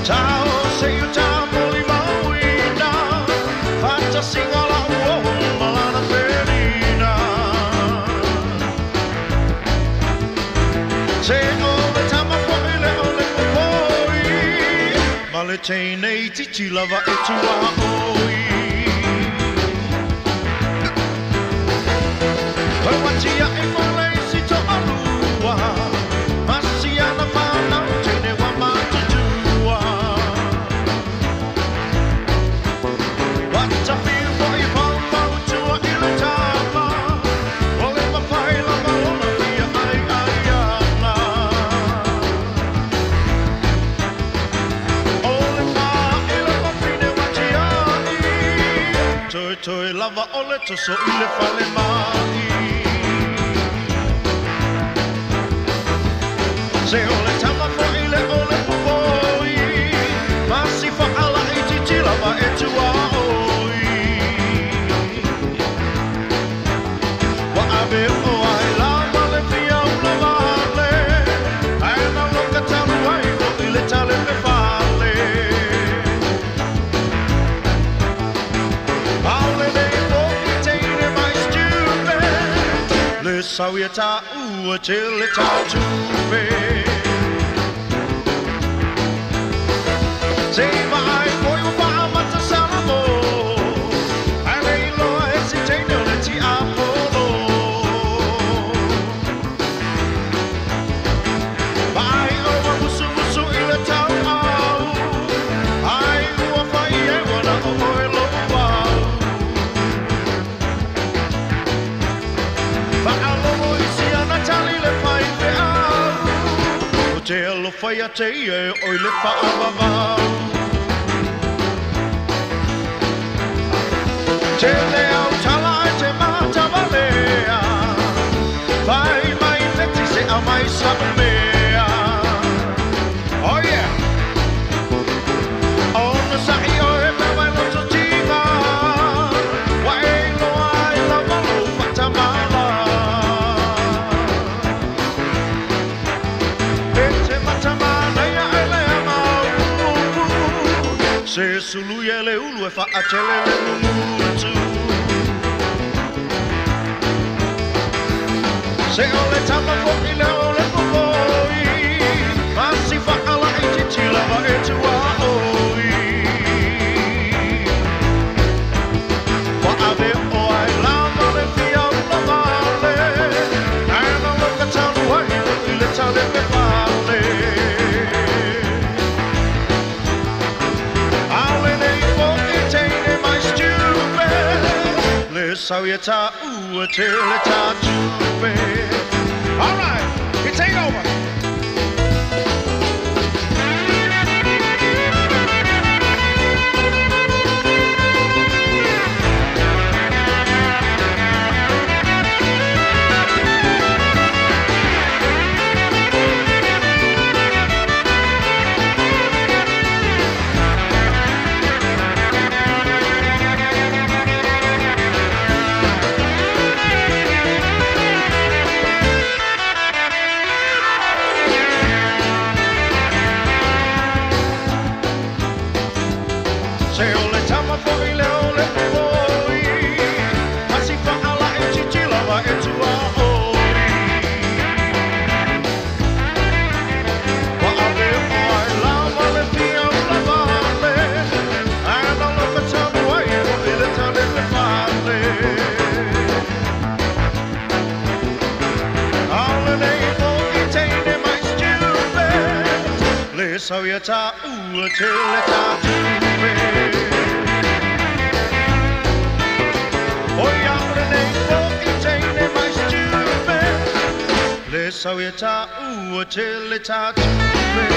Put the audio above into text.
Ciao, sei io ciao, poli mauina, faccia singola uomo, malana ferina. Se ole tama poi le ole poi, ma le cene ti lava e tu oi. Poi wachia e mole si to alua, ma si ana mana cene wa ma tua. What's a feel for you pom pom tua il tama, ole ma pai la malona via ai ana. Ole ma fine wachia i, toi lava ole to so ile fale mai. Se ole tama foi le ole poi, ma si fa alla e ti lava e tu oi. Wa ave o ai lava le fia una vale, ai na loca tamu ai o ile tale me fale. Paule dei pochi teine mai stupid, le sauieta ua tele ta tupe. Say vai, poi un po' ammazza salamo, e lei lo esite non le ti apolo. Vai, oh, musu il tau, ai, ua fai e wana o e lo wau. Va alo isi ana tali le fai fe au, o te alo fai a te e oi le fa avavau. Te leo tala e te mata valea, vai mai feti se a mai sabea. Oh yeah! Ona sahi o e me wai loto tima, wa e lo ai la valo fatamala. E te matamana ia e lea mau, se sulu e le ulu e fa a tele le ulu. Se ole tama fuori le ole poi, ma si fa alla e ti lava e tu oi. Wa ave o ai lava le fia una vale, e non lo cacciano ai le tale me vale. Ale nei fuochi teine mai stupid, le sauieta ua te le ta tupe. All right, you take over. Se ole tama foi le ole poi, ma si fa alla e ci lava e tu oi. Wa ave o ai lava le fia una vale, e non lo facciamo ai o le tale le fale. Alle nei pochi teine mai stupid, le sauieta ua te le ta tupe. Oi apre nei pochi teine mai stupid, le sauieta ua te le ta tupe.